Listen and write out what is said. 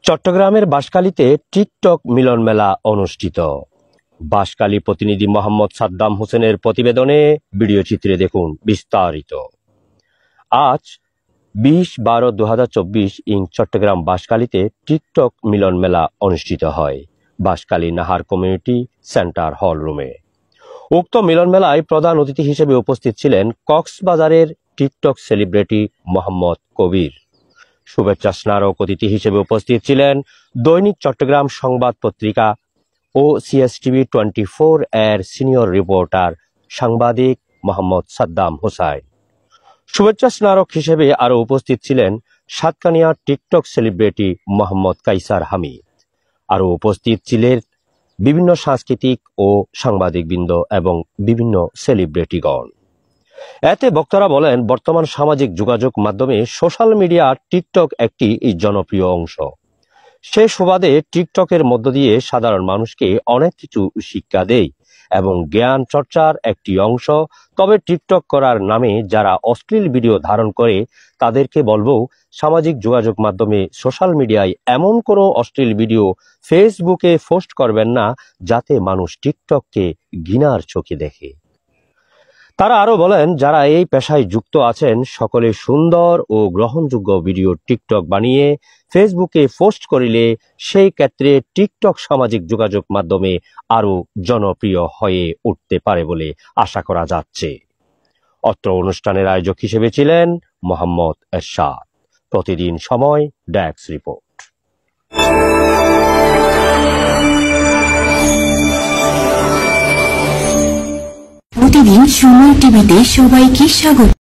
চট্টগ্রামের বাঁশখালীতে টিকটক মিলন মেলা অনুষ্ঠিত। বাঁশখালী প্রতিনিধি মোহাম্মদ সাদ্দাম হোসেনের প্রতিবেদনে ভিডিও চিত্রে দেখুন বিস্তারিত। আজ 20/12/2024 চট্টগ্রাম বাঁশখালীতে টিকটক মিলন মেলা অনুষ্ঠিত হয় বাঁশখালী নাহার কমিউনিটি সেন্টার হল রুমে। উক্ত মিলন মেলায় প্রধান অতিথি হিসেবে উপস্থিত ছিলেন কক্সবাজারের টিকটক সেলিব্রিটি মোহাম্মদ কবির। শুভেচ্ছা স্মারক অতিথি হিসেবে উপস্থিত ছিলেন দৈনিক চট্টগ্রাম সংবাদ পত্রিকা ও CSTV 24 এর সিনিয়র রিপোর্টার সাংবাদিক মোহাম্মদ সাদ্দাম হোসেন। শুভেচ্ছা স্মারক হিসেবে আরও উপস্থিত ছিলেন সাতকানিয়া টিকটক সেলিব্রিটি মোহাম্মদ কাইসার হামিদ। আরও উপস্থিত ছিলেন বিভিন্ন সাংস্কৃতিক ও সাংবাদিকবৃন্দ এবং বিভিন্ন সেলিব্রিটিগণ। এতে বক্তারা বলেন, বর্তমান সামাজিক যোগাযোগ মাধ্যমে সোশ্যাল মিডিয়া টিকটক একটি জনপ্রিয় অংশ। সে সুবাদে টিকটকের মধ্য দিয়ে সাধারণ মানুষকে অনেক কিছু শিক্ষা দেয় এবং জ্ঞান চর্চার একটি অংশ। তবে টিকটক করার নামে যারা অশ্লীল ভিডিও ধারণ করে তাদেরকে বলবো, সামাজিক যোগাযোগ মাধ্যমে সোশ্যাল মিডিয়ায় এমন কোনো অশ্লীল ভিডিও ফেসবুকে পোস্ট করবেন না যাতে মানুষ টিকটককে ঘৃণার চোখে দেখে। তারা আরো বলেন, যারা এই পেশায় যুক্ত আছেন সকলে সুন্দর ও গ্রহণযোগ্য ভিডিও টিকটক বানিয়ে ফেসবুকে পোস্ট করিলে সেই ক্ষেত্রে টিকটক সামাজিক যোগাযোগ মাধ্যমে আরো জনপ্রিয় হয়ে উঠতে পারে বলে আশা করা যাচ্ছে। অত্র অনুষ্ঠানের আয়োজক হিসেবে ছিলেন মোহাম্মদ এরশাদ। প্রতিদিন সময় ডেস্ক রিপোর্ট। প্রতিদিন সময় টিভিতে সবাইকে স্বাগত।